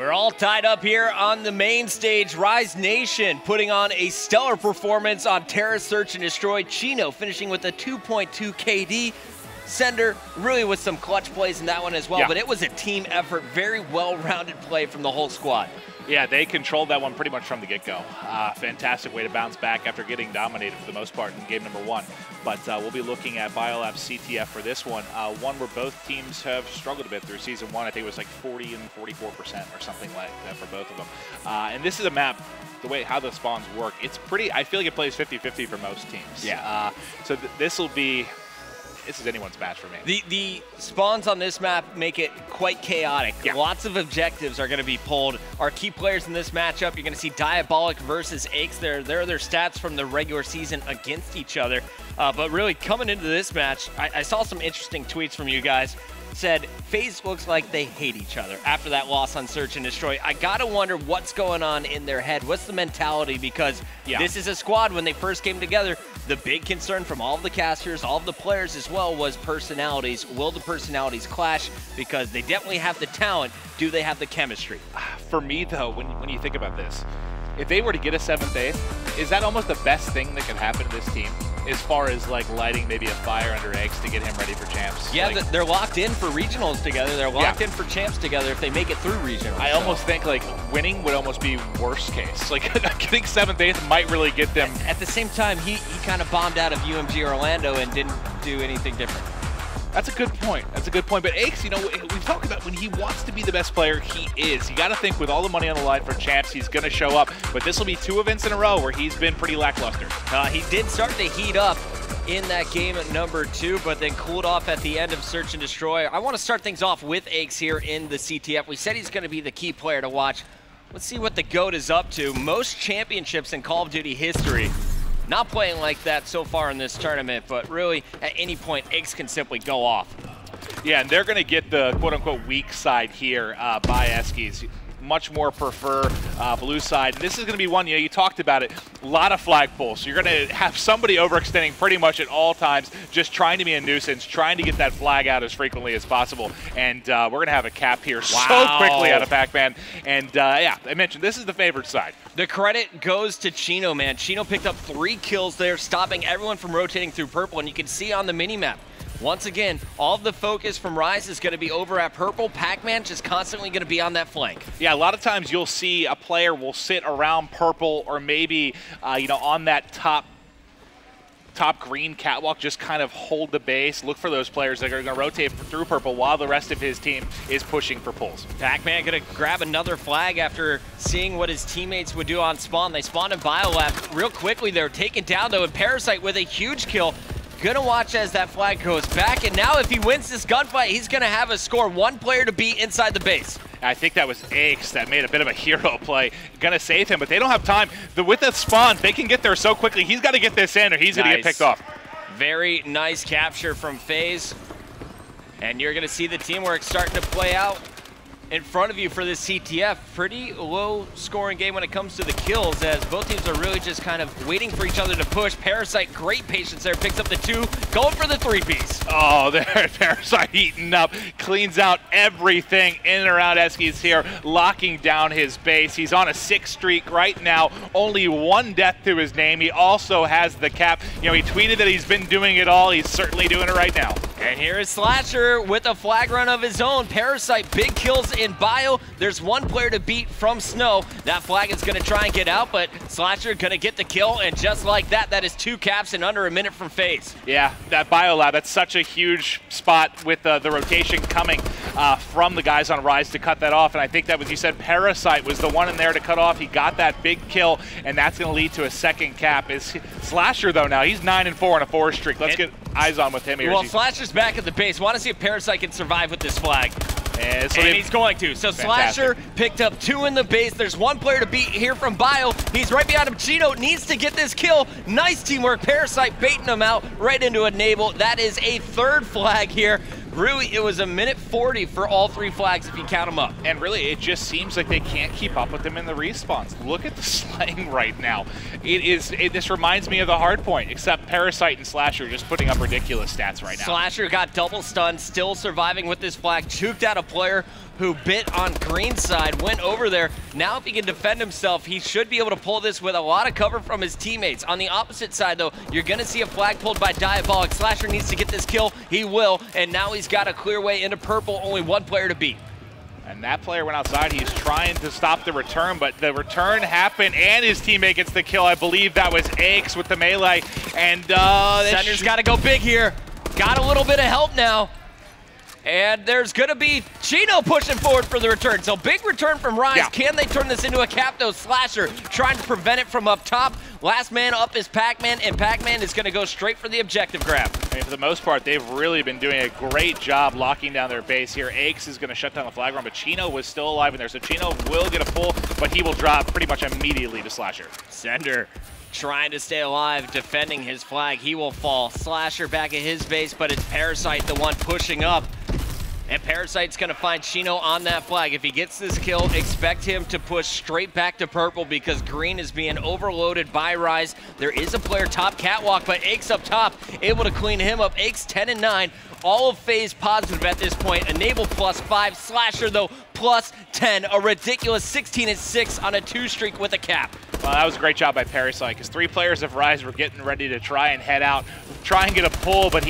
We're all tied up here on the main stage. Rise Nation putting on a stellar performance on Terra Search and Destroy. Chino finishing with a 2.2 KD. Sender really with some clutch plays in that one as well, but it was a team effort, very well-rounded play from the whole squad. Yeah, they controlled that one pretty much from the get-go. Fantastic way to bounce back after getting dominated for the most part in game number 1. But we'll be looking at Biolab's CTF for this one. One where both teams have struggled a bit through season 1. I think it was like 40 and 44% or something like that for both of them. And this is a map, the way how the spawns work, it's pretty, I feel like it plays 50-50 for most teams. Yeah. So this will be, this is anyone's match for me. The spawns on this map make it quite chaotic. Yeah. Lots of objectives are going to be pulled. Our key players in this matchup, you're going to see Diabolic versus Aches. There are their stats from the regular season against each other. But really, coming into this match, I saw some interesting tweets from you guys. Said, Faze looks like they hate each other after that loss on Search and Destroy. I gotta wonder what's going on in their head. What's the mentality? Because this is a squad, when they first came together, the big concern from all of the casters, all of the players as well, was personalities. Will the personalities clash? Because they definitely have the talent. Do they have the chemistry? For me, though, when you think about this, if they were to get a 7th, 8th, is that almost the best thing that could happen to this team? As far as like lighting maybe a fire under Eggs to get him ready for champs. Yeah, like, they're locked in for regionals together. They're locked in for champs together if they make it through regionals. I almost think like winning would almost be worst case. Like getting 7th, 8th might really get them. At the same time, he kind of bombed out of UMG Orlando and didn't do anything different. That's a good point. That's a good point. But Aches, you know, we've talked about when he wants to be the best player, he is. You got to think with all the money on the line for champs, he's going to show up. But this will be 2 events in a row where he's been pretty lackluster. He did start to heat up in that game at number 2, but then cooled off at the end of Search and Destroy. I want to start things off with Aches here in the CTF. We said he's going to be the key player to watch. Let's see what the GOAT is up to. Most championships in Call of Duty history. Not playing like that so far in this tournament, but really at any point, Aches can simply go off. Yeah, and they're going to get the quote-unquote weak side here by Eskies. Much more prefer blue side. And this is going to be one, you know, you talked about it, a lot of flagpoles. So you're going to have somebody overextending pretty much at all times, just trying to be a nuisance, trying to get that flag out as frequently as possible. And we're going to have a cap here so quickly out of Pac-Man. And yeah, I mentioned this is the favored side. The credit goes to Chino, man. Chino picked up 3 kills there, stopping everyone from rotating through purple. And you can see on the mini-map, once again, all of the focus from Rise is going to be over at purple. Pac-Man just constantly going to be on that flank. Yeah, a lot of times you'll see a player will sit around purple or maybe, you know, on that top green catwalk, just kind of hold the base, look for those players that are going to rotate through purple while the rest of his team is pushing for pulls. Pac-Man going to grab another flag after seeing what his teammates would do on spawn. They spawned in Biolab real quickly. They were taken down, though, and Parasite with a huge kill. Gonna watch as that flag goes back, and now if he wins this gunfight, he's gonna have a score. 1 player to beat inside the base. I think that was Aches that made a bit of a hero play. Gonna save him, but they don't have time. With the spawn, they can get there so quickly. He's gotta get this in or he's gonna get picked off. Very nice capture from Faze. And you're gonna see the teamwork starting to play out in front of you for this CTF. Pretty low scoring game when it comes to the kills, as both teams are really just kind of waiting for each other to push. Parasite, great patience there, picks up the 2, going for the 3-piece. Oh, there, Parasite eating up, cleans out everything in and around Eskies here, locking down his base. He's on a 6 streak right now, only 1 death to his name. He also has the cap. You know, he tweeted that he's been doing it all. He's certainly doing it right now. And here is Slasher with a flag run of his own. Parasite, big kills in bio. There's 1 player to beat from Snow. That flag is going to try and get out, but Slasher going to get the kill, and just like that, that is 2 caps in under a minute from Faze. Yeah, that Biolab, that's such a huge spot with the rotation coming from the guys on Rise to cut that off, and I think that was, you said Parasite was the one in there to cut off. He got that big kill, and that's going to lead to a 2nd cap. Is Slasher, though, now, he's 9-4 on a 4 streak. Let's get eyes on with him here. Well, Slasher's back at the base. Want to see if Parasite can survive with this flag. And he's going to. So Slasher picked up 2 in the base. There's 1 player to beat here from Bio. He's right behind him. Chino needs to get this kill. Nice teamwork. Parasite baiting him out right into a navel. That is a 3rd flag here. Really, it was a minute 40 for all 3 flags if you count them up. And really, it just seems like they can't keep up with them in the respawns. Look at the slang right now. This reminds me of the hard point, except Parasite and Slasher just putting up ridiculous stats right now. Slasher got double stunned, still surviving with this flag, juked out a player. who bit on green side, went over there. Now if he can defend himself, he should be able to pull this with a lot of cover from his teammates. On the opposite side though, you're gonna see a flag pulled by Diabolic. Slasher needs to get this kill, he will, and now he's got a clear way into purple, only one player to beat. And that player went outside. He's trying to stop the return, but the return happened, and his teammate gets the kill. I believe that was Aches with the melee. And Sender's got to go big here. Got a little bit of help now. And there's going to be Chino pushing forward for the return. So big return from Rise. Yeah. Can they turn this into a cap, though? Slasher trying to prevent it from up top. Last man up is Pac-Man, and Pac-Man is going to go straight for the objective grab. I mean, for the most part, they've really been doing a great job locking down their base here. Aches is going to shut down the flag run, but Chino was still alive in there. So Chino will get a pull, but he will drop pretty much immediately to Slasher. Sender trying to stay alive, defending his flag. He will fall. Slasher back at his base, but it's Parasite the one pushing up. And Parasite's gonna find Chino on that flag. If he gets this kill, expect him to push straight back to purple because green is being overloaded by Rise. There is a player top catwalk, but Aches up top, able to clean him up. Aches 10 and 9. All of Faze positive at this point. Enable +5, Slasher though +10. A ridiculous 16 and 6 on a 2 streak with a cap. Well, that was a great job by Parasite because 3 players of Rise were getting ready to try and head out, try and get a pull, but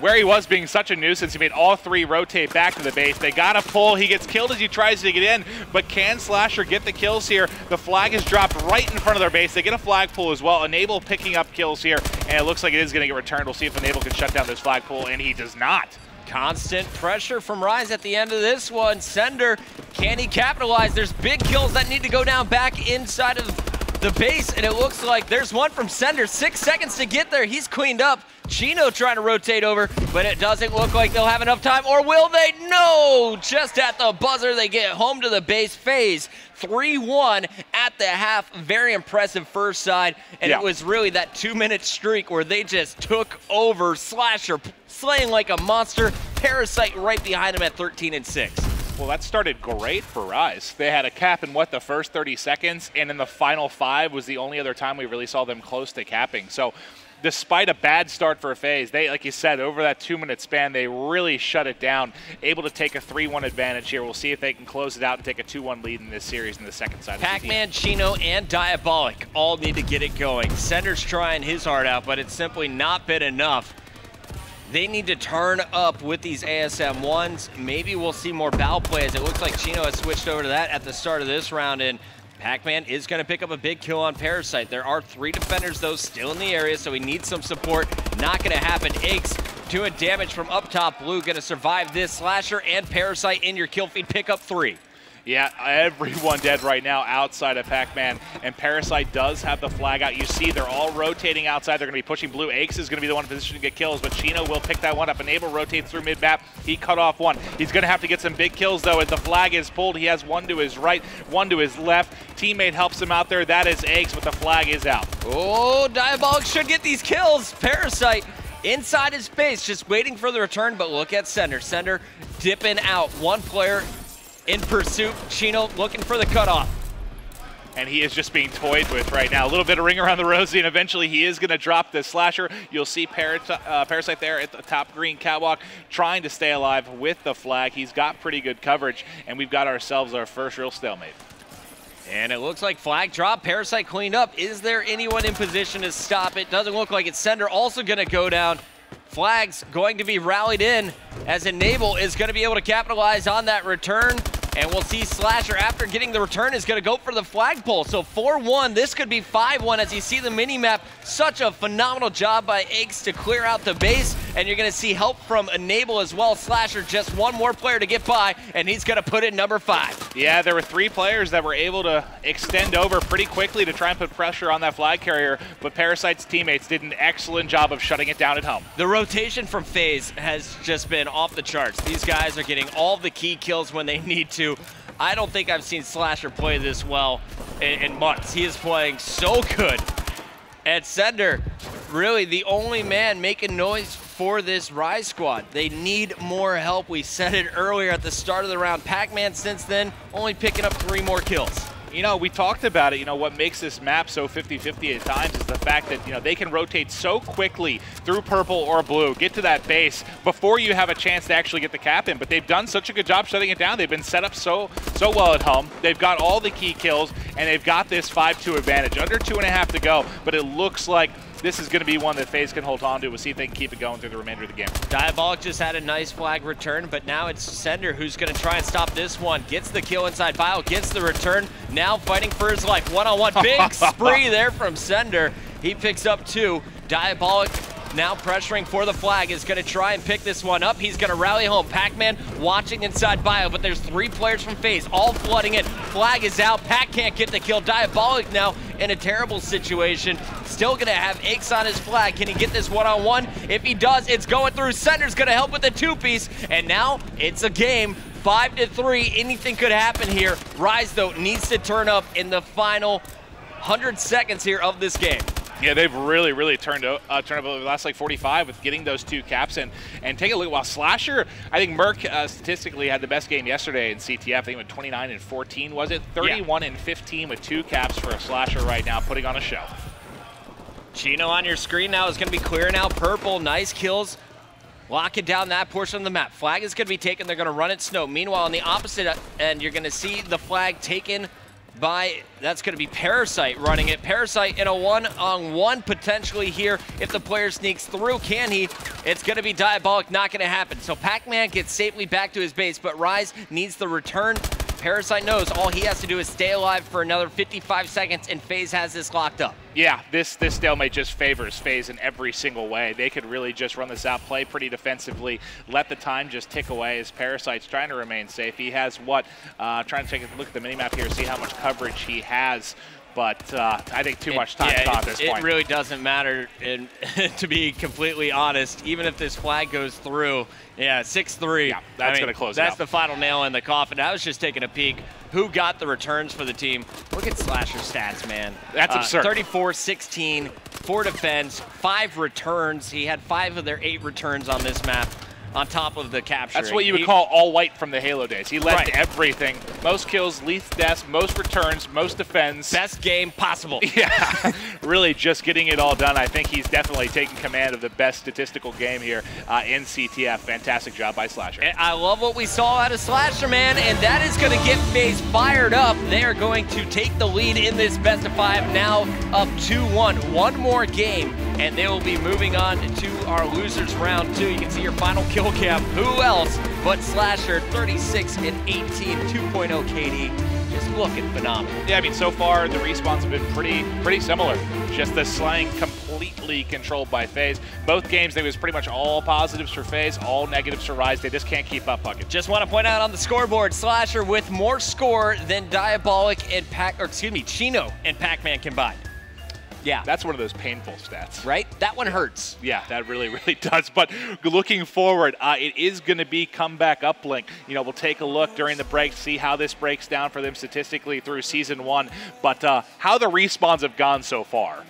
where he was being such a nuisance, he made all 3 rotate back to the base. They got a pull. He gets killed as he tries to get in, but can Slasher get the kills here? The flag is dropped right in front of their base. They get a flag pull as well. Enable picking up kills here, and it looks like it is going to get returned. We'll see if Enable can shut down this flag pull, and he does not. Constant pressure from Rise at the end of this one. Sender, can he capitalize? There's big kills that need to go down back inside of the base, and it looks like there's one from Sender. 6 seconds to get there. He's cleaned up. Chino trying to rotate over, but it doesn't look like they'll have enough time, or will they? No! Just at the buzzer, they get home to the base. Faze 3-1 at the half. Very impressive first side, and It was really that 2-minute streak where they just took over. Slasher slaying like a monster. Parasite right behind him at 13 and 6. Well, that started great for Rise. They had a cap in, the first 30 seconds, and in the final 5 was the only other time we really saw them close to capping. So despite a bad start for Faze, they, like you said, over that 2-minute span, they really shut it down, able to take a 3-1 advantage here. We'll see if they can close it out and take a 2-1 lead in this series in the second side. Pac-Man, Chino, and Diabolic all need to get it going. Sender's trying his heart out, but it's simply not been enough. They need to turn up with these ASM ones. Maybe we'll see more bow plays. It looks like Chino has switched over to that at the start of this round, and Pac-Man is going to pick up a big kill on Parasite. There are 3 defenders, though, still in the area, so he needs some support. Not going to happen. Aches doing damage from up top. Blue going to survive this. Slasher and Parasite in your kill feed. Pick up 3. Yeah, everyone dead right now outside of Pac-Man, and Parasite does have the flag out. You see they're all rotating outside. They're going to be pushing blue. Aches is going to be the one in position to get kills, but Chino will pick that one up. Enable rotates through mid-map. He cut off one. He's going to have to get some big kills, though, as the flag is pulled. He has one to his right, one to his left. Teammate helps him out there. That is Aches, but the flag is out. Oh, Diabolic should get these kills. Parasite inside his base, just waiting for the return, but look at Sender. Sender dipping out. One player in pursuit. Chino looking for the cutoff. And he is just being toyed with right now. A little bit of ring around the rosy, and eventually he is going to drop the Slasher. You'll see Parasite there at the top green catwalk trying to stay alive with the flag. He's got pretty good coverage, and we've got ourselves our first real stalemate. And it looks like flag drop. Parasite cleaned up. Is there anyone in position to stop it? Doesn't look like it. Sender also going to go down. Flag's going to be rallied in as Enable is going to be able to capitalize on that return. And we'll see Slasher, after getting the return, is going to go for the flagpole. So 4-1, this could be 5-1 as you see the mini-map. Such a phenomenal job by Aches to clear out the base. And you're going to see help from Enable as well. Slasher, just one more player to get by, and he's going to put in number 5. Yeah, there were 3 players that were able to extend over pretty quickly to try and put pressure on that flag carrier, but Parasite's teammates did an excellent job of shutting it down at home. The rotation from Faze has just been off the charts. These guys are getting all the key kills when they need to. I don't think I've seen Slasher play this well in months. He is playing so good. And Sender, really the only man making noise for this Rise squad. They need more help. We said it earlier at the start of the round. Pac-Man since then only picking up 3 more kills. You know, we talked about it. You know, what makes this map so 50-50 at times is the fact that, you know, they can rotate so quickly through purple or blue, get to that base before you have a chance to actually get the cap in. But they've done such a good job shutting it down. They've been set up so well at home. They've got all the key kills, and they've got this 5-2 advantage. Under 2.5 to go, but it looks like this is going to be one that Faze can hold on to. We'll see if they can keep it going through the remainder of the game. Diabolic just had a nice flag return, but now it's Sender who's going to try and stop this one. Gets the kill inside Bio, gets the return. Now fighting for his life. One-on-one, big spree there from Sender. He picks up 2. Diabolic now pressuring for the flag, is going to try and pick this one up. He's going to rally home. Pac-Man watching inside Bio, but there's 3 players from Faze all flooding it. Flag is out. Pac can't get the kill. Diabolic now in a terrible situation. Still going to have Aches on his flag. Can he get this one-on-one? If he does, it's going through. Sender's going to help with the 2-piece, and now it's a game. 5-3. Anything could happen here. Rise, though, needs to turn up in the final 100 seconds here of this game. Yeah, they've really turned up over the last like 45 with getting those 2 caps in. And take a look, while Slasher, I think Merc statistically had the best game yesterday in CTF. I think with 29-14, was it? 31-15 with 2 caps for a Slasher right now, putting on a show. Chino on your screen now is going to be clearing out purple. Nice kills. Locking down that portion of the map. Flag is going to be taken. They're going to run it Snow. Meanwhile, on the opposite end, you're going to see the flag taken by, that's going to be Parasite running it. Parasite in a one-on-one potentially here if the player sneaks through. Can he? It's going to be Diabolic, not going to happen. So Pac-Man gets safely back to his base, but Rise needs the return. Parasite knows all he has to do is stay alive for another 55 seconds, and Faze has this locked up. Yeah, this stalemate just favors Faze in every single way. They could really just run this out, play pretty defensively, let the time just tick away as Parasite's trying to remain safe. He has what? Trying to take a look at the minimap here, see how much coverage he has. But I think too much time at this point. It really doesn't matter, and to be completely honest, even if this flag goes through, yeah, 6-3. Yeah, that's going to close it out. That's the final nail in the coffin. I was just taking a peek. Who got the returns for the team? Look at Slasher stats, man. That's absurd. 34-16, 4 defense, 5 returns. He had 5 of their 8 returns on this map, on top of the capture. That's what you would call all white from the Halo days. He led to everything. Most kills, least deaths, most returns, most defense. Best game possible. Yeah, really just getting it all done. I think he's definitely taking command of the best statistical game here in CTF. Fantastic job by Slasher. And I love what we saw out of Slasher, man, and that is going to get Faze fired up. They are going to take the lead in this best of 5, now up 2-1. One more game, and they will be moving on to our losers round 2. You can see your final kill cam. Who else but Slasher? 36-18, 2.0 KD. Just looking phenomenal. Yeah, I mean, so far the respawns have been pretty similar. Just the slang completely controlled by Faze. Both games, there was pretty much all positives for Faze, all negatives for Rise. They just can't keep up, Puckett. Just want to point out on the scoreboard, Slasher with more score than Diabolic and Chino and Pac-Man combined. Yeah. That's one of those painful stats. Right? That one hurts. Yeah, that really does. But looking forward, it is going to be comeback uplink. You know, we'll take a look during the break, see how this breaks down for them statistically through Season 1. But how the respawns have gone so far,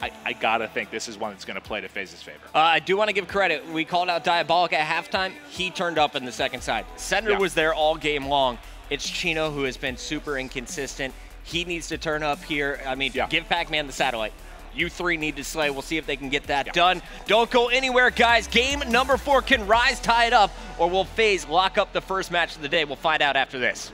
I got to think this is one that's going to play to Faze's favor. I do want to give credit. We called out Diabolic at halftime. He turned up in the second side. Sender was there all game long. It's Chino who has been super inconsistent. He needs to turn up here. I mean, give Pac-Man the satellite. You 3 need to slay. We'll see if they can get that done. Don't go anywhere, guys. Game number 4. Can Rise tie it up, or will Faze lock up the first match of the day? We'll find out after this.